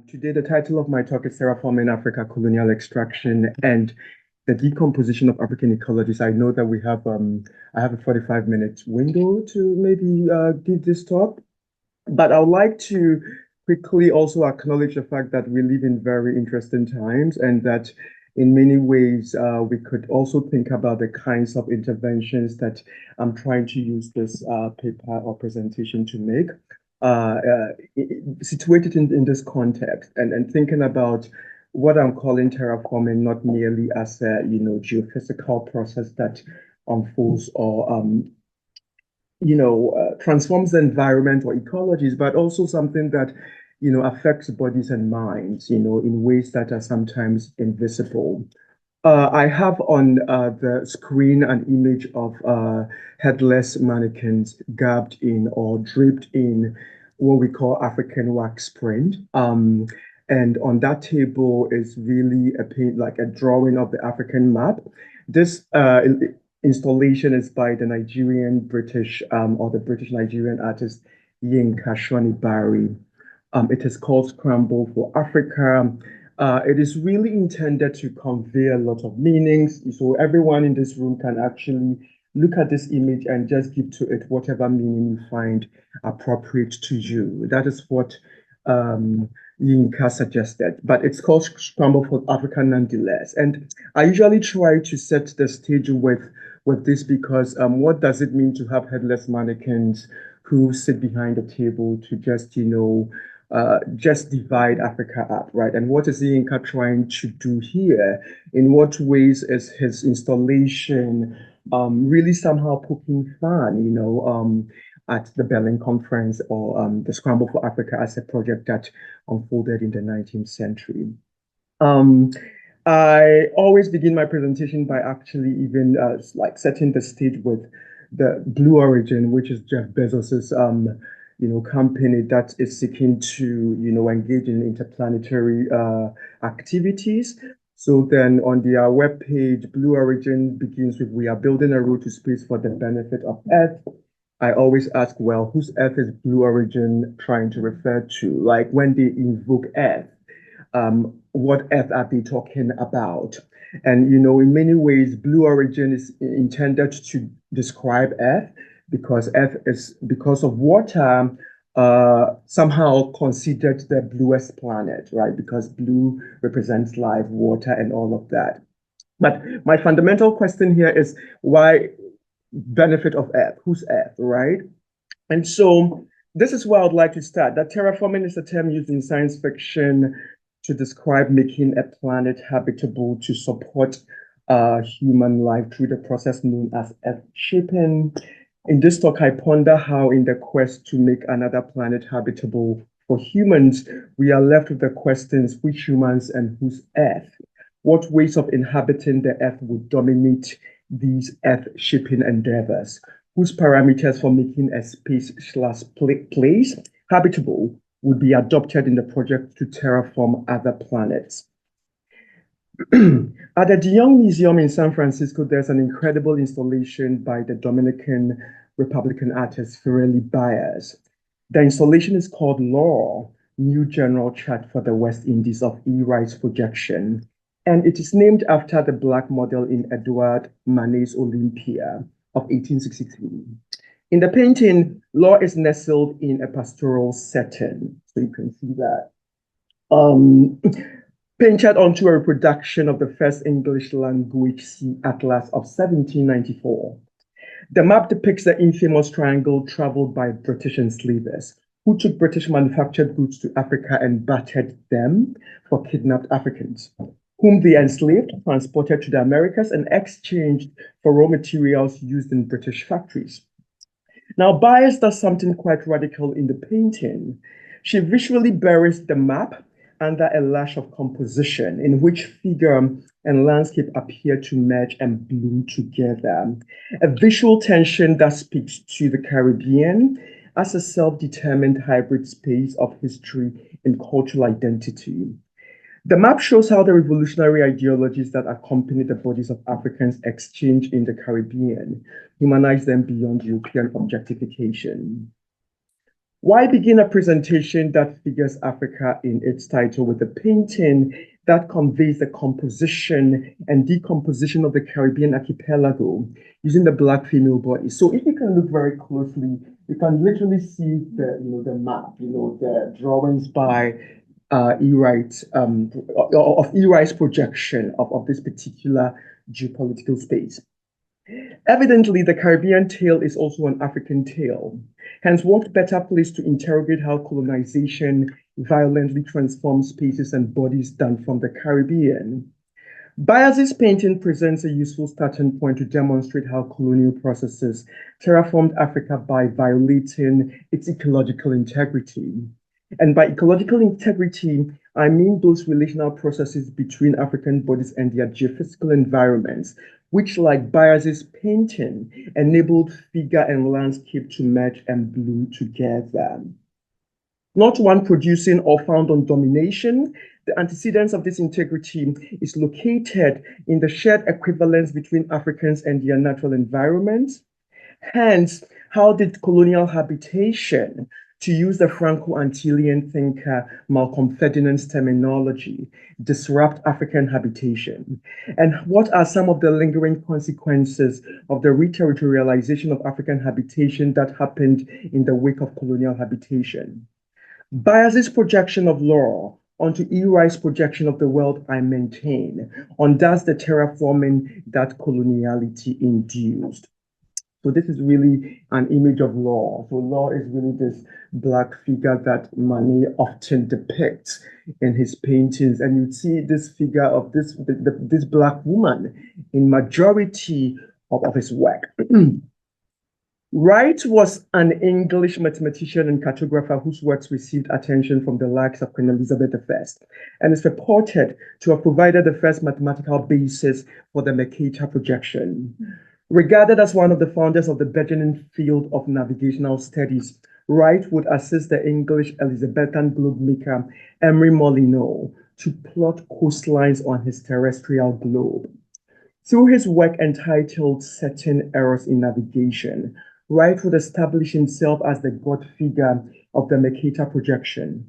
Today, the title of my talk is Terraforming Africa, Colonial Extraction and the Decomposition of African Ecologies. I know that I have a 45-minute window to maybe give this talk, but I would like to quickly also acknowledge the fact that we live in very interesting times and that in many ways we could also think about the kinds of interventions that I'm trying to use this paper or presentation to make. Situated in this context and thinking about what I'm calling terraforming, not merely as a geophysical process that unfolds or transforms the environment or ecologies, but also something that affects bodies and minds, in ways that are sometimes invisible. I have on the screen an image of headless mannequins garbed in or draped in what we call African wax print. And on that table is really like a drawing of the African map. This installation is by the Nigerian British or the British Nigerian artist Yinka Shonibari. It is called Scramble for Africa. It is really intended to convey a lot of meanings. So everyone in this room can actually look at this image and just give to it whatever meaning you find appropriate to you. That is what Yinka suggested, but it's called Scramble for Africa nonetheless. And I usually try to set the stage with this because what does it mean to have headless mannequins who sit behind a table to just divide Africa up, right? And what is Yinka trying to do here? In what ways is his installation really somehow poking fun, at the Berlin Conference or the Scramble for Africa as a project that unfolded in the 19th century? I always begin my presentation by actually even like setting the stage with the Blue Origin, which is Jeff Bezos's company that is seeking to, engage in interplanetary activities. So then on their webpage, Blue Origin begins with, "We are building a road to space for the benefit of Earth." I always ask, well, whose Earth is Blue Origin trying to refer to? Like when they invoke Earth, what Earth are they talking about? And, in many ways, Blue Origin is intended to describe Earth, because Earth is, because of water, somehow considered the bluest planet, right? Because blue represents life, water, and all of that. But my fundamental question here is, why benefit of Earth? Whose Earth, right? And so this is where I'd like to start. That terraforming is a term used in science fiction to describe making a planet habitable to support human life through the process known as Earth shaping. In this talk, I ponder how in the quest to make another planet habitable for humans, we are left with the questions: which humans and whose Earth? What ways of inhabiting the Earth would dominate these Earth-shaping endeavors? Whose parameters for making a space/place habitable would be adopted in the project to terraform other planets? At the De Young Museum in San Francisco, there's an incredible installation by the Dominican Republican artist Fireli Baez. The installation is called Law, New General Chart for the West Indies of E-Rice Projection, and it is named after the Black model in Edward Manet's Olympia of 1863. In the painting, Law is nestled in a pastoral setting, so you can see that. Painted onto a reproduction of the first English language sea atlas of 1794. The map depicts the infamous triangle traveled by British enslavers who took British manufactured goods to Africa and bartered them for kidnapped Africans, whom they enslaved, transported to the Americas, and exchanged for raw materials used in British factories. Now, Baez does something quite radical in the painting. She visually buries the map under a lash of composition in which figure and landscape appear to merge and bloom together. A visual tension that speaks to the Caribbean as a self-determined hybrid space of history and cultural identity. The map shows how the revolutionary ideologies that accompany the bodies of Africans exchange in the Caribbean humanize them beyond European objectification. Why begin a presentation that figures Africa in its title with a painting that conveys the composition and decomposition of the Caribbean archipelago using the Black female body? So if you can look very closely, you can literally see the map, the drawings by Wright, of Wright's projection of this particular geopolitical space. Evidently, the Caribbean tale is also an African tale. Hence, what better place to interrogate how colonization violently transforms spaces and bodies than from the Caribbean? Byas's painting presents a useful starting point to demonstrate how colonial processes terraformed Africa by violating its ecological integrity. And by ecological integrity, I mean those relational processes between African bodies and their geophysical environments, which, like Byas's painting, enabled figure and landscape to merge and bloom together. Not one producing or found on domination, the antecedents of this integrity is located in the shared equivalence between Africans and their natural environments. Hence, how did colonial habitation, to use the Franco-Antillean thinker Malcolm Ferdinand's terminology, disrupt African habitation? And what are some of the lingering consequences of the reterritorialization of African habitation that happened in the wake of colonial habitation? Byas's projection of law onto E. Wright's projection of the world, I maintain, undoes the terraforming that coloniality induced. So this is really an image of law. So law is really this Black figure that Manet often depicts in his paintings. And you see this figure of this Black woman in majority of his work. Wright was an English mathematician and cartographer whose works received attention from the likes of Queen Elizabeth I, and is reported to have provided the first mathematical basis for the Mercator projection. Regarded as one of the founders of the burgeoning field of navigational studies, Wright would assist the English Elizabethan globe maker Emery Molyneux to plot coastlines on his terrestrial globe. Through his work entitled Certain Errors in Navigation, Wright would establish himself as the god figure of the Mercator projection.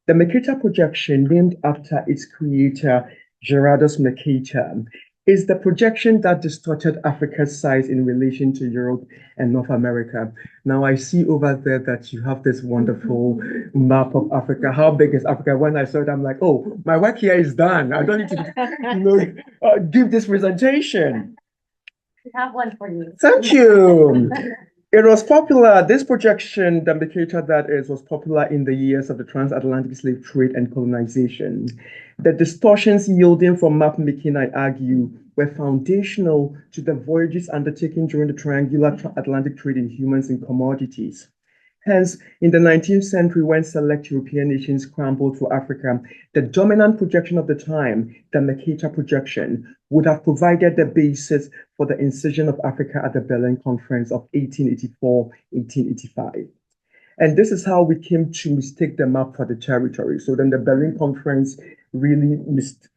The Mercator projection, named after its creator, Gerardus Mercator, is the projection that distorted Africa's size in relation to Europe and North America. Now I see over there that you have this wonderful map of Africa. How big is Africa? When I saw it, I'm like, oh, my work here is done. I don't need to give this presentation. We have one for you. Thank you. It was popular, this projection, the Mercator that is, was popular in the years of the transatlantic slave trade and colonization. The distortions yielding from map making, I argue, were foundational to the voyages undertaken during the triangular Atlantic trade in humans and commodities. Hence, in the 19th century, when select European nations scrambled for Africa, the dominant projection of the time, the Mercator projection, would have provided the basis for the incision of Africa at the Berlin Conference of 1884-1885. And this is how we came to mistake the map for the territory. So then the Berlin Conference really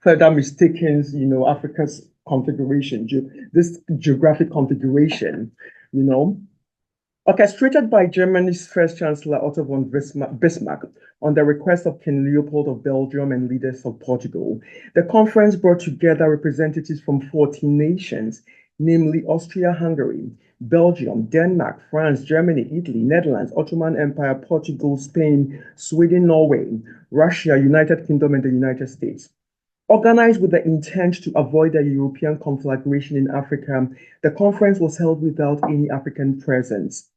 further mistakens, Africa's configuration, this geographic configuration, Orchestrated by Germany's first Chancellor Otto von Bismarck on the request of King Leopold of Belgium and leaders of Portugal, the conference brought together representatives from 14 nations, namely Austria-Hungary, Belgium, Denmark, France, Germany, Italy, Netherlands, Ottoman Empire, Portugal, Spain, Sweden, Norway, Russia, United Kingdom, and the United States. Organized with the intent to avoid a European conflagration in Africa, the conference was held without any African presence.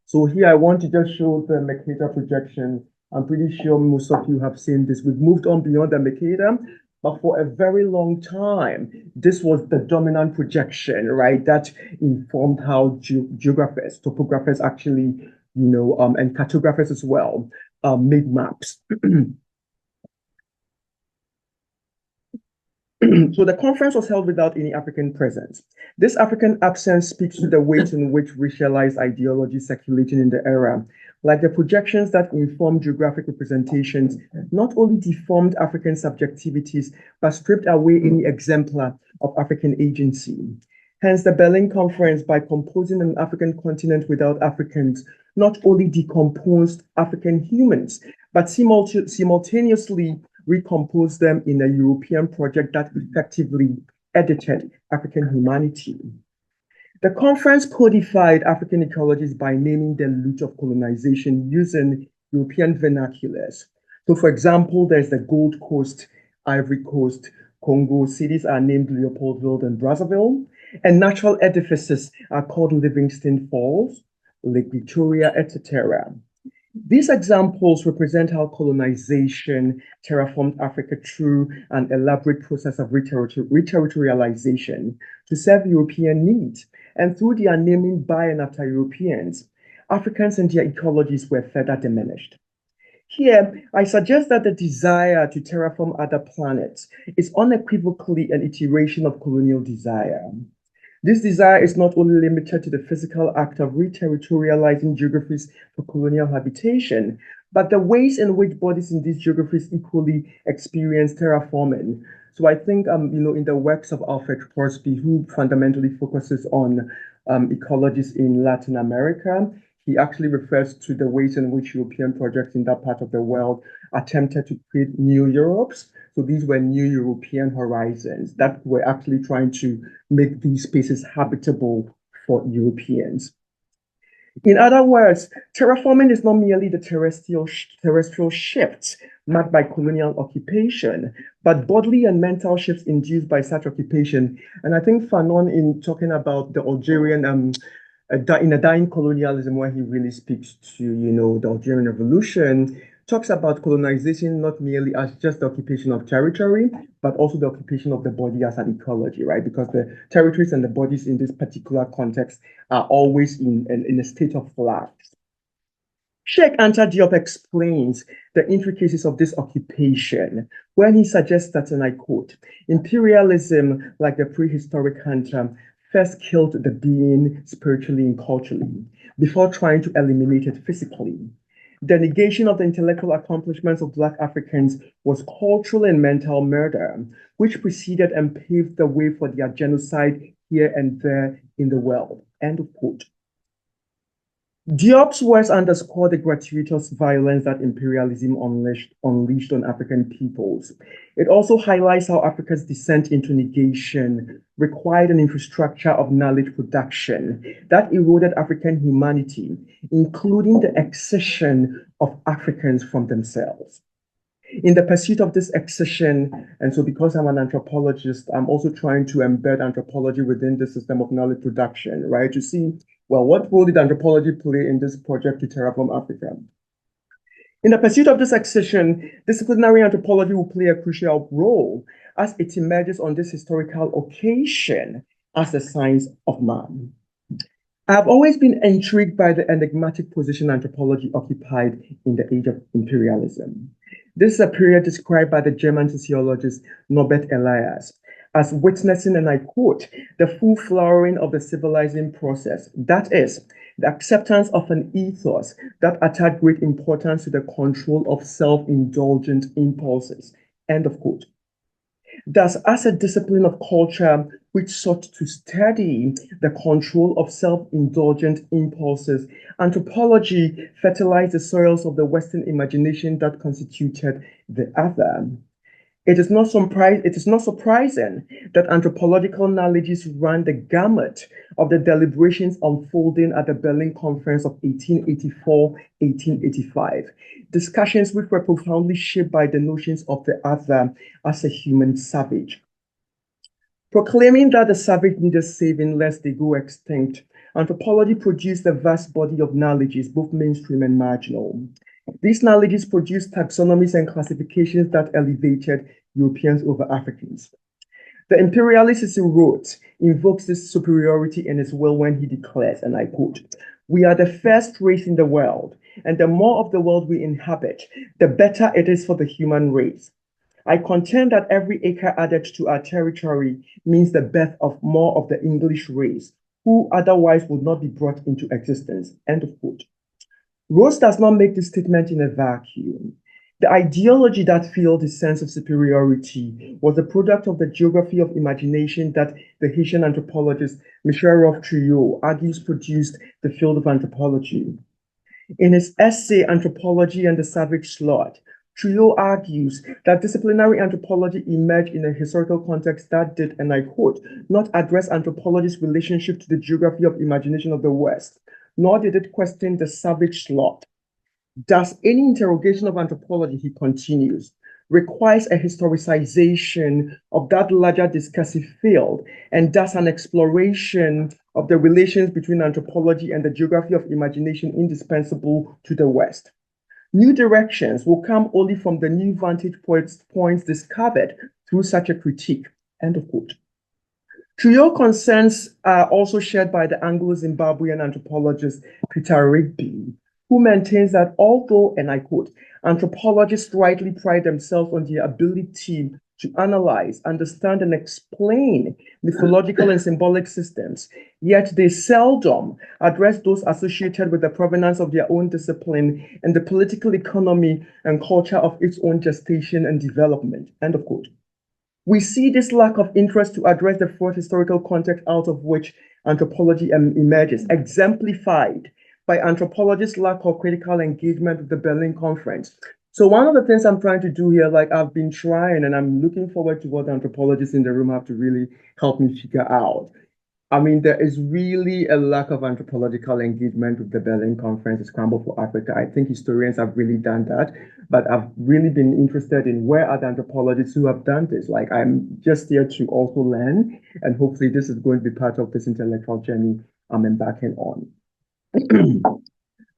So here I want to just show the Mercator projection. I'm pretty sure most of you have seen this. We've moved on beyond the Mercator, but for a very long time, this was the dominant projection, right? That informed how geographers, topographers actually, and cartographers as well, made maps. So the conference was held without any African presence. This African absence speaks to the ways in which racialized ideology circulating in the era, like the projections that informed geographic representations, not only deformed African subjectivities, but stripped away any exemplar of African agency. Hence, the Berlin Conference, by composing an African continent without Africans, not only decomposed African humans, but simultaneously recomposed them in a European project that effectively edited African humanity. The conference codified African ecologies by naming the loot of colonization using European vernaculars. So, for example, there's the Gold Coast, Ivory Coast, Congo. Cities are named Leopoldville and Brazzaville, and natural edifices are called Livingston Falls, Lake Victoria, etc. These examples represent how colonization terraformed Africa through an elaborate process of reterritorialization to serve European needs. And through their naming by and after Europeans, Africans and their ecologies were further diminished. Here, I suggest that the desire to terraform other planets is unequivocally an iteration of colonial desire. This desire is not only limited to the physical act of reterritorializing geographies for colonial habitation, but the ways in which bodies in these geographies equally experience terraforming. So I think, in the works of Alfred Crosby, who fundamentally focuses on ecologies in Latin America, he actually refers to the ways in which European projects in that part of the world attempted to create new Europes. So these were new European horizons that were actually trying to make these spaces habitable for Europeans. In other words, terraforming is not merely the terrestrial shifts marked by colonial occupation, but bodily and mental shifts induced by such occupation. And I think Fanon, in talking about the Algerian in a dying colonialism, where he really speaks to, the Algerian Revolution, talks about colonization not merely as just the occupation of territory, but also the occupation of the body as an ecology, right? Because the territories and the bodies in this particular context are always in a state of flux. Sheikh Anta Diop explains the intricacies of this occupation when he suggests that, and I quote, imperialism, like the prehistoric hunter, first killed the being spiritually and culturally before trying to eliminate it physically. The negation of the intellectual accomplishments of Black Africans was cultural and mental murder, which preceded and paved the way for their genocide here and there in the world. End of quote. Diop's words underscore the gratuitous violence that imperialism unleashed on African peoples. It also highlights how Africa's descent into negation required an infrastructure of knowledge production that eroded African humanity, including the excision of Africans from themselves. In the pursuit of this excision, and so because I'm an anthropologist, I'm also trying to embed anthropology within the system of knowledge production, right? To see, well, what role did anthropology play in this project to terraform Africa? In the pursuit of this excision, disciplinary anthropology will play a crucial role as it emerges on this historical occasion as the science of man. I've always been intrigued by the enigmatic position anthropology occupied in the age of imperialism. This is a period described by the German sociologist Norbert Elias as witnessing, and I quote, the full flowering of the civilizing process. That is, the acceptance of an ethos that attached great importance to the control of self-indulgent impulses. End of quote. Thus, as a discipline of culture which sought to study the control of self-indulgent impulses, anthropology fertilized the soils of the Western imagination that constituted the other. It is not surprising that anthropological knowledges ran the gamut of the deliberations unfolding at the Berlin Conference of 1884-1885, discussions which were profoundly shaped by the notions of the other as a human savage. Proclaiming that the savage needed saving lest they go extinct, anthropology produced a vast body of knowledges, both mainstream and marginal. These knowledges produced taxonomies and classifications that elevated Europeans over Africans. The imperialist Cicero wrote, invokes this superiority in his will when he declares, and I quote, "We are the first race in the world, and the more of the world we inhabit, the better it is for the human race. I contend that every acre added to our territory means the birth of more of the English race, who otherwise would not be brought into existence." End of quote. Rose does not make this statement in a vacuum. The ideology that fueled his sense of superiority was the product of the geography of imagination that the Haitian anthropologist Michel Trudeau argues produced the field of anthropology. In his essay, Anthropology and the Salvage Slot, Trudeau argues that disciplinary anthropology emerged in a historical context that did, and I quote, not address anthropology's relationship to the geography of imagination of the West, nor did it question the Salvage Slot. Thus, any interrogation of anthropology, he continues, requires a historicization of that larger discursive field, and thus an exploration of the relations between anthropology and the geography of imagination indispensable to the West. New directions will come only from the new vantage points discovered through such a critique, end of quote. Trudeau concerns are also shared by the Anglo-Zimbabwean anthropologist Peter Rigby, who maintains that although, and I quote, anthropologists rightly pride themselves on their ability to analyze, understand, and explain mythological and symbolic systems, yet they seldom address those associated with the provenance of their own discipline and the political economy and culture of its own gestation and development, end of quote. We see this lack of interest to address the broad historical context out of which anthropology emerges, exemplified by anthropologists' lack of critical engagement with the Berlin Conference. So one of the things I'm trying to do here, like I've been trying, and I'm looking forward to what the anthropologists in the room have to really help me figure out. I mean, there is really a lack of anthropological engagement with the Berlin Conference, the Scramble for Africa. I think historians have really done that, but I've really been interested in where are the anthropologists who have done this. Like, I'm just here to also learn, and hopefully this is going to be part of this intellectual journey I'm embarking on.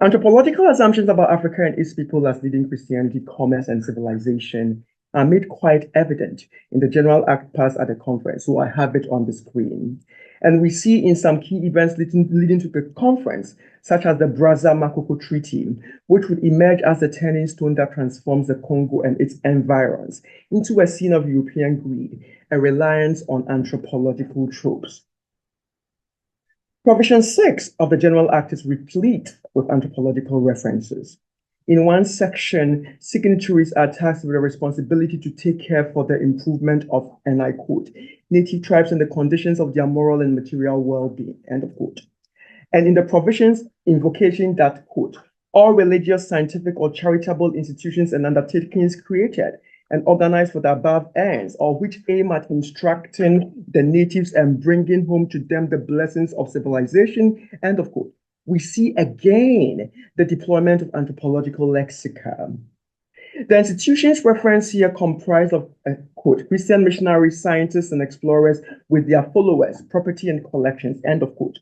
Anthropological assumptions about Africa and its people as leading Christianity, commerce, and civilization are made quite evident in the general act passed at the conference. So I have it on the screen. And we see in some key events leading to the conference, such as the Brazza-Makoko Treaty, which would emerge as the turning stone that transforms the Congo and its environs into a scene of European greed, a reliance on anthropological tropes. Provision 6 of the General Act is replete with anthropological references. In one section, signatories are tasked with the responsibility to take care for the improvement of, and I quote, native tribes and the conditions of their moral and material well-being, end of quote. And in the provisions, invocation that, quote, all religious, scientific, or charitable institutions and undertakings created and organized for the above ends, or which aim at instructing the natives and bringing home to them the blessings of civilization, end of quote. We see again the deployment of anthropological lexicon. The institutions referenced here comprise of, quote, Christian missionaries, scientists, and explorers with their followers, property, and collections, end of quote.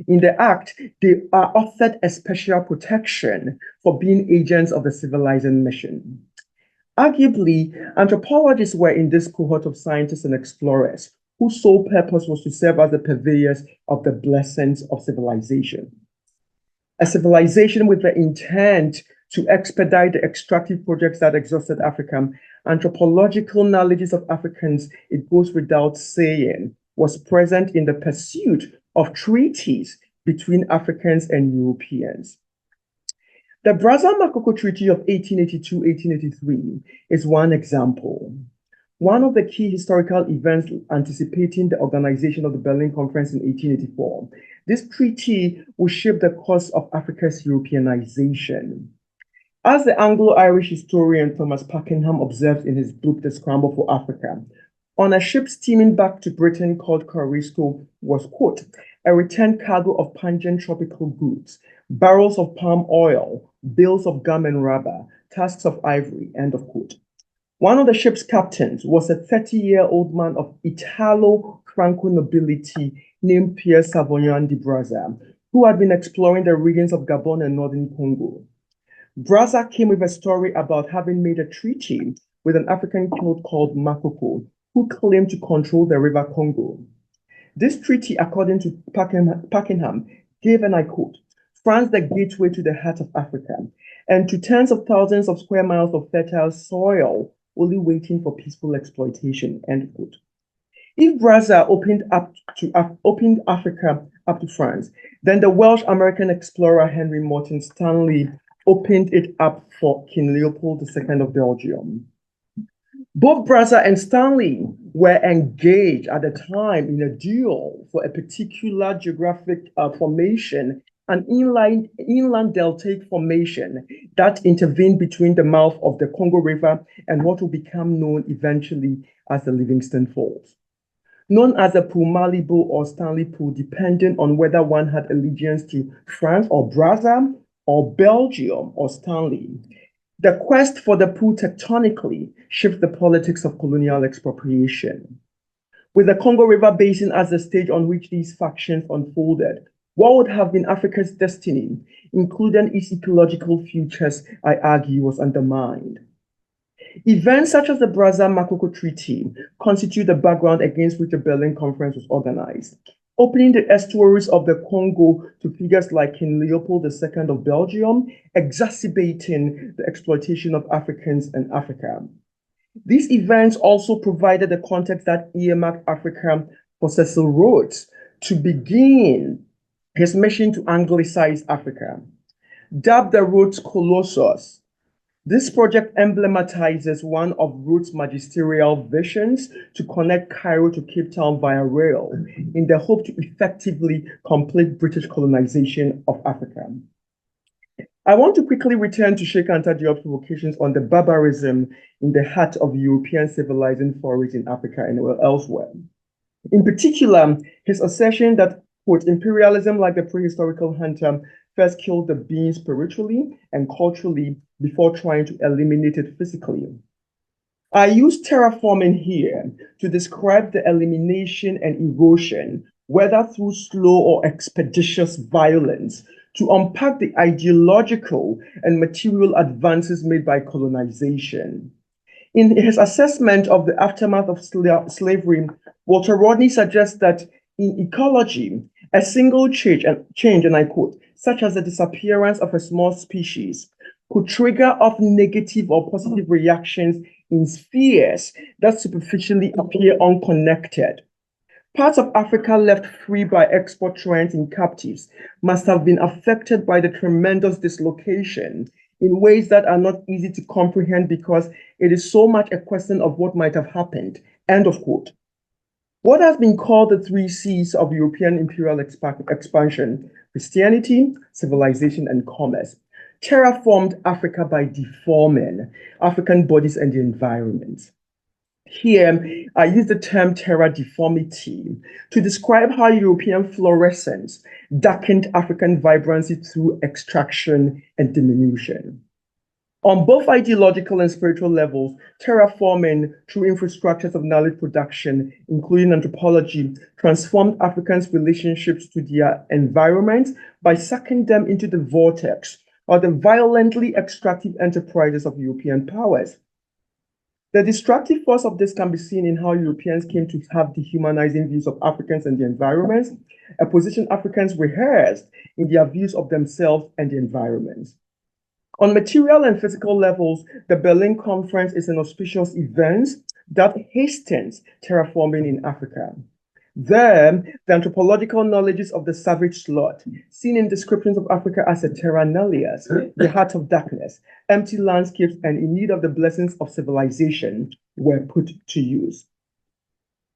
In the Act, they are offered a special protection for being agents of the civilizing mission. Arguably, anthropologists were in this cohort of scientists and explorers whose sole purpose was to serve as the purveyors of the blessings of civilization. A civilization with the intent to expedite the extractive projects that exhausted Africa, anthropological knowledges of Africans, it goes without saying, was present in the pursuit of treaties between Africans and Europeans. The Brazza-Makoko Treaty of 1882-1883 is one example. One of the key historical events anticipating the organization of the Berlin Conference in 1884, this treaty will shape the course of Africa's Europeanization. As the Anglo-Irish historian Thomas Pakenham observed in his book, The Scramble for Africa, on a ship steaming back to Britain called Caristo was, quote, a return cargo of pungent tropical goods, barrels of palm oil, bales of gum and rubber, tusks of ivory, end of quote. One of the ship's captains was a 30-year-old man of Italo-Franco nobility named Pierre Savognan de Brazza, who had been exploring the regions of Gabon and northern Congo. Brazza came with a story about having made a treaty with an African king called Makoko, who claimed to control the river Congo. This treaty, according to Pakenham, gave, and I quote, France the gateway to the heart of Africa, and to tens of thousands of square miles of fertile soil, only waiting for peaceful exploitation, end quote. If Brazza opened Africa up to France, then the Welsh American explorer Henry Morton Stanley opened it up for King Leopold II of Belgium. Both Brazza and Stanley were engaged at the time in a duel for a particular geographic formation, an inland deltaic formation that intervened between the mouth of the Congo River and what will become known eventually as the Livingston Falls. Known as the Pool Malibu or Stanley Pool, depending on whether one had allegiance to France or Brazza or Belgium or Stanley. The quest for the pool tectonically shifts the politics of colonial expropriation. With the Congo River Basin as the stage on which these factions unfolded, what would have been Africa's destiny, including its ecological futures, I argue, was undermined. Events such as the Brazza-Makoko Treaty constitute the background against which the Berlin Conference was organized, opening the estuaries of the Congo to figures like King Leopold II of Belgium, exacerbating the exploitation of Africans in Africa. These events also provided the context that earmarked Africa for Cecil Rhodes to begin his mission to Anglicize Africa. Dubbed the Rhodes Colossus, this project emblematizes one of Rhodes' magisterial visions to connect Cairo to Cape Town via rail in the hope to effectively complete British colonization of Africa. I want to quickly return to Sheikh Anta Diop's provocations on the barbarism in the heart of European civilizing forays in Africa and elsewhere. In particular, his assertion that, quote, imperialism like the prehistorical hunter first killed the being spiritually and culturally before trying to eliminate it physically. I use terraforming here to describe the elimination and erosion, whether through slow or expeditious violence, to unpack the ideological and material advances made by colonization. In his assessment of the aftermath of slavery, Walter Rodney suggests that in ecology, a single change, and I quote, such as the disappearance of a small species, could trigger off negative or positive reactions in spheres that superficially appear unconnected. Parts of Africa left free by export trends in captives must have been affected by the tremendous dislocation in ways that are not easy to comprehend because it is so much a question of what might have happened, end of quote. What has been called the three C's of European imperial expansion, Christianity, civilization, and commerce, terraformed Africa by deforming African bodies and the environment. Here, I use the term terra deformity to describe how European fluorescence darkened African vibrancy through extraction and diminution. On both ideological and spiritual levels, terraforming through infrastructures of knowledge production, including anthropology, transformed Africans' relationships to their environment by sucking them into the vortex or the violently extractive enterprises of European powers. The destructive force of this can be seen in how Europeans came to have dehumanizing views of Africans and the environment, a position Africans rehearsed in their views of themselves and the environment. On material and physical levels, the Berlin Conference is an auspicious event that hastens terraforming in Africa. There, the anthropological knowledges of the Salvage Slot, seen in descriptions of Africa as a terra nullius, the heart of darkness, empty landscapes, and in need of the blessings of civilization, were put to use.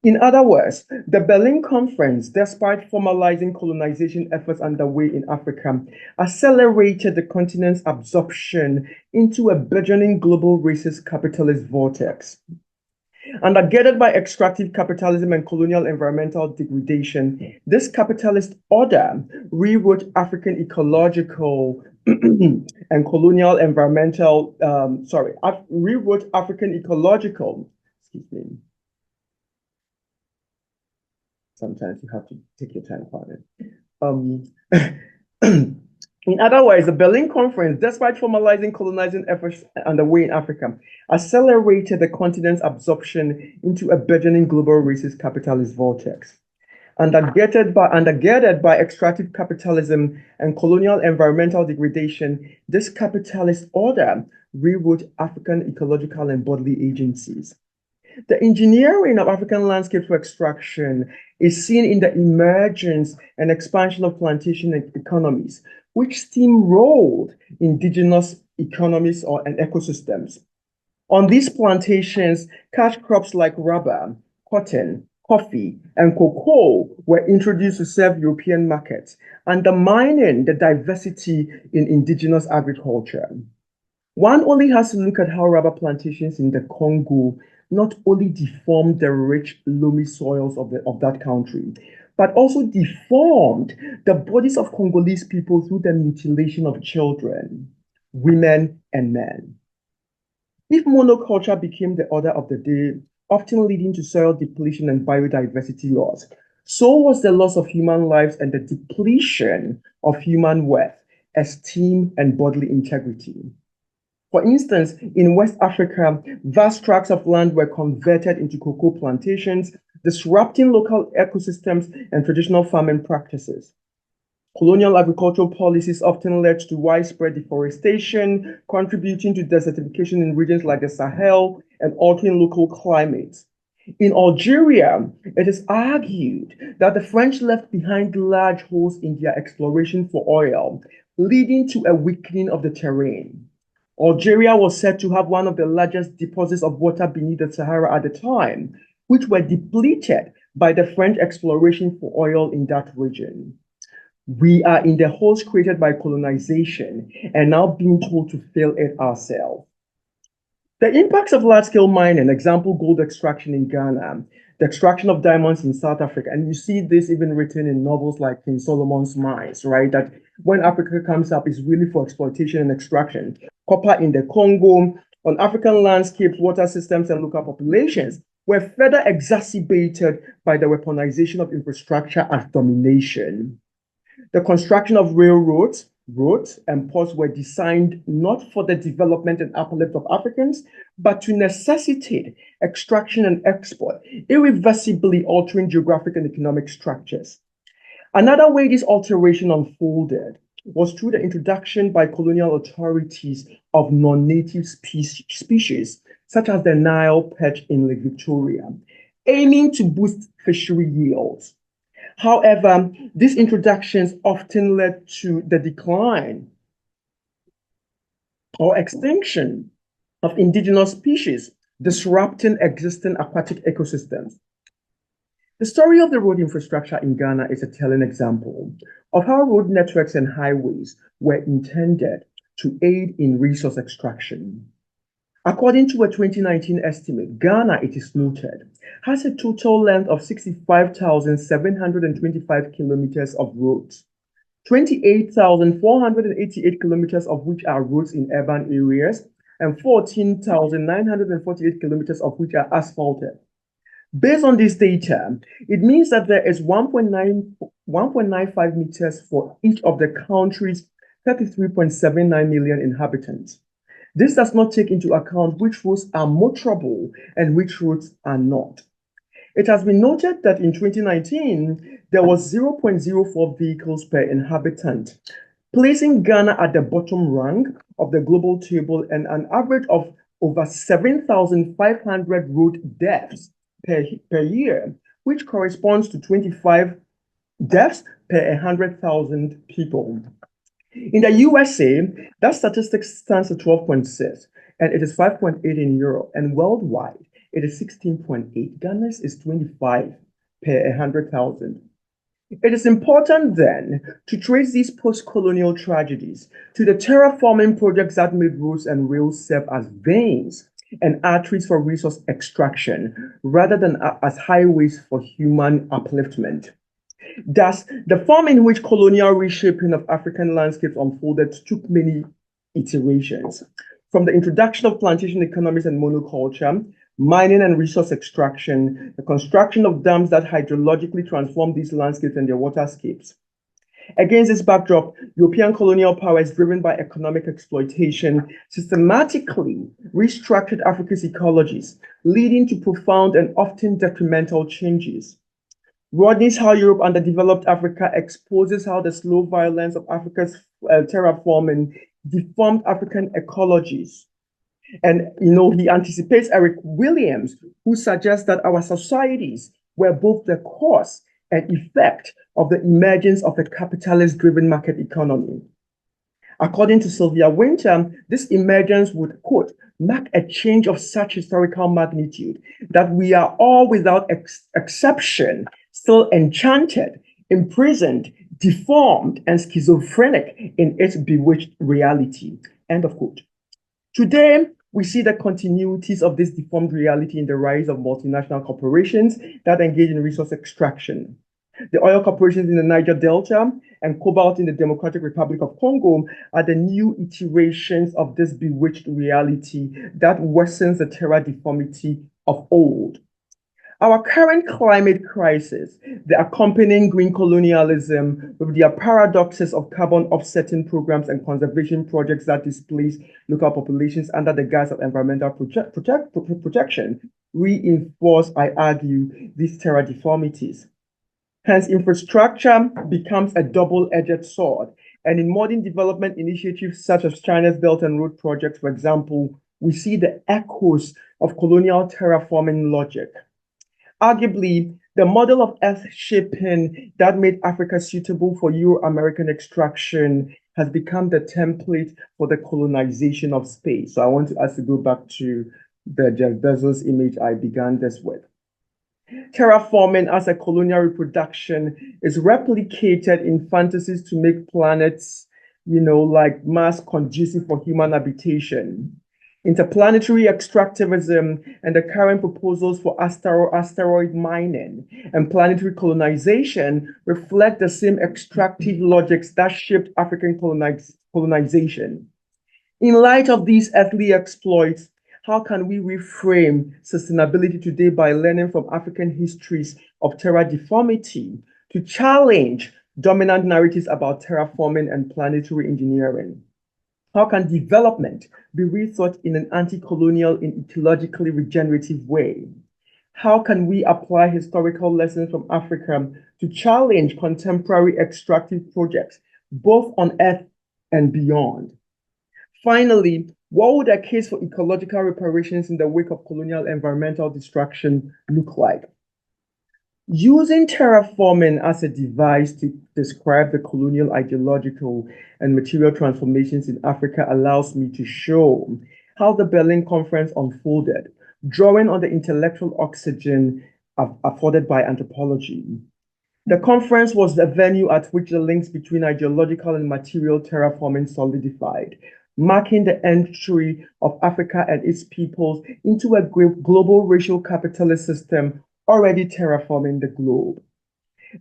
In other words, the Berlin Conference, despite formalizing colonization efforts underway in Africa, accelerated the continent's absorption into a burgeoning global racist capitalist vortex. Undergirded by extractive capitalism and colonial environmental degradation, this capitalist order rewrote African ecological and colonial environmental, rewrote African ecological, excuse me. Sometimes you have to take your time on it. In other words, the Berlin Conference, despite formalizing colonizing efforts underway in Africa, accelerated the continent's absorption into a burgeoning global racist capitalist vortex. Undergirded by extractive capitalism and colonial environmental degradation, this capitalist order rewrote African ecological and bodily agencies. The engineering of African landscapes for extraction is seen in the emergence and expansion of plantation economies, which steamrolled indigenous economies and ecosystems. On these plantations, cash crops like rubber, cotton, coffee, and cocoa were introduced to serve European markets, undermining the diversity in indigenous agriculture. One only has to look at how rubber plantations in the Congo not only deformed the rich, loamy soils of that country, but also deformed the bodies of Congolese people through the mutilation of children, women, and men. If monoculture became the order of the day, often leading to soil depletion and biodiversity loss, so was the loss of human lives and the depletion of human worth, esteem, and bodily integrity. For instance, in West Africa, vast tracts of land were converted into cocoa plantations, disrupting local ecosystems and traditional farming practices. Colonial agricultural policies often led to widespread deforestation, contributing to desertification in regions like the Sahel and altering local climates. In Algeria, it is argued that the French left behind large holes in their exploration for oil, leading to a weakening of the terrain. Algeria was said to have one of the largest deposits of water beneath the Sahara at the time, which were depleted by the French exploration for oil in that region. We are in the holes created by colonization and now being told to fill it ourselves. The impacts of large-scale mining, example, gold extraction in Ghana, the extraction of diamonds in South Africa, and you see this even written in novels like King Solomon's Mines, right? That when Africa comes up, it's really for exploitation and extraction. Copper in the Congo, on African landscapes, water systems, and local populations were further exacerbated by the weaponization of infrastructure as domination. The construction of railroads, roads, and ports were designed not for the development and uplift of Africans, but to necessitate extraction and export, irreversibly altering geographic and economic structures. Another way this alteration unfolded was through the introduction by colonial authorities of non-native species, such as the Nile perch in Lake Victoria, aiming to boost fishery yields. However, these introductions often led to the decline or extinction of indigenous species, disrupting existing aquatic ecosystems. The story of the road infrastructure in Ghana is a telling example of how road networks and highways were intended to aid in resource extraction. According to a 2019 estimate, Ghana, it is noted, has a total length of 65,725 kilometers of roads, 28,488 kilometers of which are roads in urban areas, and 14,948 kilometers of which are asphalted. Based on this data, it means that there is 1.95 meters for each of the country's 33.79 million inhabitants. This does not take into account which roads are motorable and which roads are not. It has been noted that in 2019, there was 0.04 vehicles per inhabitant, placing Ghana at the bottom rank of the global table and an average of over 7,500 road deaths per year, which corresponds to 25 deaths per 100,000 people. In the USA, that statistic stands at 12.6, and it is 5.8 in Europe, and worldwide, it is 16.8. Ghana's is 25 per 100,000. It is important then to trace these post-colonial tragedies to the terraforming projects that made roads and rails serve as veins and arteries for resource extraction, rather than as highways for human upliftment. Thus, the form in which colonial reshaping of African landscapes unfolded took many iterations. From the introduction of plantation economies and monoculture, mining and resource extraction, the construction of dams that hydrologically transform these landscapes and their waterscapes. Against this backdrop, European colonial powers driven by economic exploitation systematically restructured Africa's ecologies, leading to profound and often detrimental changes. Rodney's How Europe Underdeveloped Africa exposes how the slow violence of Africa's terraforming deformed African ecologies. And, he anticipates Eric Williams, who suggests that our societies were both the cause and effect of the emergence of a capitalist-driven market economy. According to Sylvia Winter, this emergence would, quote, mark a change of such historical magnitude that we are all without exception still enchanted, imprisoned, deformed, and schizophrenic in its bewitched reality, end of quote. Today, we see the continuities of this deformed reality in the rise of multinational corporations that engage in resource extraction. The oil corporations in the Niger Delta and cobalt in the Democratic Republic of Congo are the new iterations of this bewitched reality that worsens the terra deformity of old. Our current climate crisis, the accompanying green colonialism with their paradoxes of carbon offsetting programs and conservation projects that displace local populations under the guise of environmental protection, reinforce, I argue, these terra deformities. Hence, infrastructure becomes a double-edged sword. And in modern development initiatives such as China's Belt and Road projects, for example, we see the echoes of colonial terraforming logic. Arguably, the model of earth shaping that made Africa suitable for Euro-American extraction has become the template for the colonization of space. So I want us to go back to the Jeff Bezos image I began this with. Terraforming as a colonial reproduction is replicated in fantasies to make planets, like Mars conducive for human habitation. Interplanetary extractivism and the current proposals for asteroid mining and planetary colonization reflect the same extractive logics that shaped African colonization. In light of these earthly exploits, how can we reframe sustainability today by learning from African histories of terra deformity to challenge dominant narratives about terraforming and planetary engineering? How can development be rethought in an anti-colonial and ecologically regenerative way? How can we apply historical lessons from Africa to challenge contemporary extractive projects, both on Earth and beyond? Finally, what would a case for ecological reparations in the wake of colonial environmental destruction look like? Using terraforming as a device to describe the colonial ideological and material transformations in Africa allows me to show how the Berlin Conference unfolded, drawing on the intellectual oxygen afforded by anthropology. The conference was the venue at which the links between ideological and material terraforming solidified, marking the entry of Africa and its peoples into a global racial capitalist system already terraforming the globe.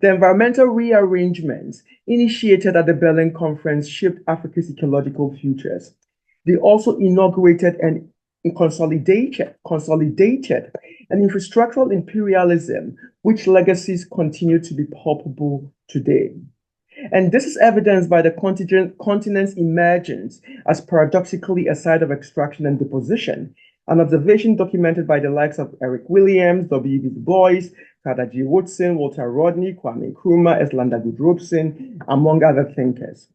The environmental rearrangements initiated at the Berlin Conference shaped Africa's ecological futures. They also inaugurated and consolidated an infrastructural imperialism, which legacies continue to be palpable today. And this is evidenced by the continent's emergence as paradoxically a site of extraction and deposition, an observation documented by the likes of Eric Williams, W.B. Du Bois, Carter G. Woodson, Walter Rodney, Kwame Nkrumah, Eslander Gudrobson, among other thinkers.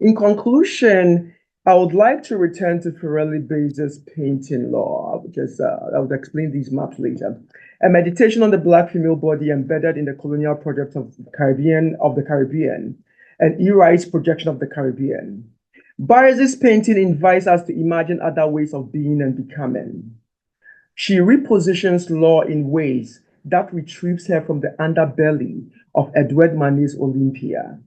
In conclusion, I would like to return to Ferrelli Bezos' painting law, because I would explain these maps later. A meditation on the Black female body embedded in the colonial project of the Caribbean, and E. Wright's projection of the Caribbean. Barres's painting invites us to imagine other ways of being and becoming. She repositions law in ways that retrieves her from the underbelly of Edouard Manet's Olympia.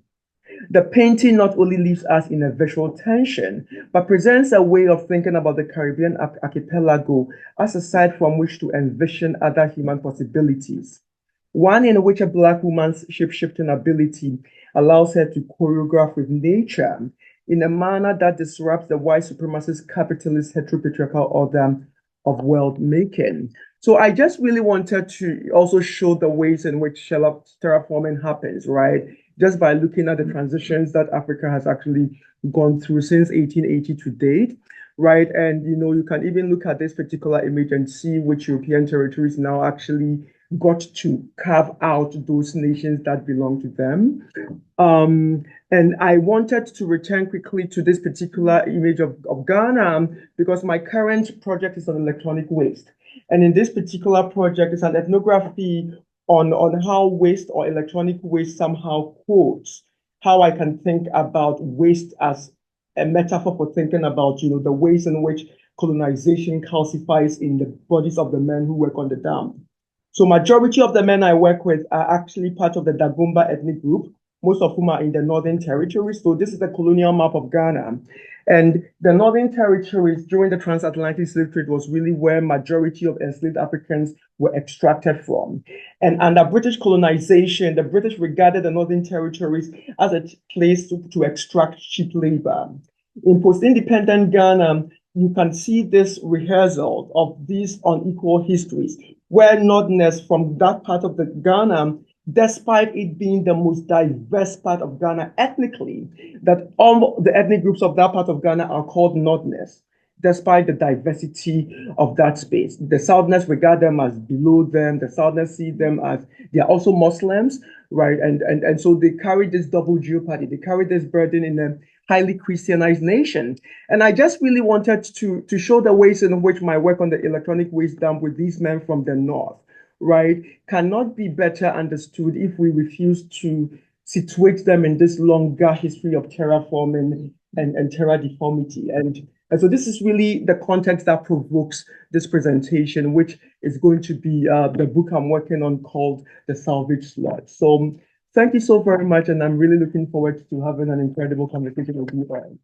The painting not only leaves us in a visual tension, but presents a way of thinking about the Caribbean archipelago as a site from which to envision other human possibilities. One in which a Black woman's shape-shifting ability allows her to choreograph with nature in a manner that disrupts the white supremacist capitalist heteropatriarchal order of world making. So I just really wanted to also show the ways in which terraforming happens, right? Just by looking at the transitions that Africa has actually gone through since 1880 to date, right? And, you can even look at this particular image and see which European territories now actually got to carve out those nations that belong to them. And I wanted to return quickly to this particular image of Ghana because my current project is on electronic waste. And in this particular project, it's an ethnography on how waste or electronic waste somehow quotes how I can think about waste as a metaphor for thinking about, the ways in which colonization calcifies in the bodies of the men who work on the dam. So majority of the men I work with are actually part of the Dagomba ethnic group, most of whom are in the Northern Territories. So this is the colonial map of Ghana. And the Northern Territories during the transatlantic slave trade was really where majority of enslaved Africans were extracted from. And under British colonization, the British regarded the Northern Territories as a place to extract cheap labor. In post-independent Ghana, you can see this rehearsal of these unequal histories, where Northerners from that part of the Ghana, despite it being the most diverse part of Ghana ethnically, that all the ethnic groups of that part of Ghana are called Northerners, despite the diversity of that space. The Southerners regard them as below them. The Southerners see them as they are also Muslims, right? And so they carry this double jeopardy. They carry this burden in a highly Christianized nation. And I just really wanted to show the ways in which my work on the electronic waste dump with these men from the North, right, cannot be better understood if we refuse to situate them in this longer history of terraforming and terra deformity. And so this is really the context that provokes this presentation, which is going to be the book I'm working on called The Salvage Slot. So thank you so very much, and I'm really looking forward to having an incredible conversation with you all.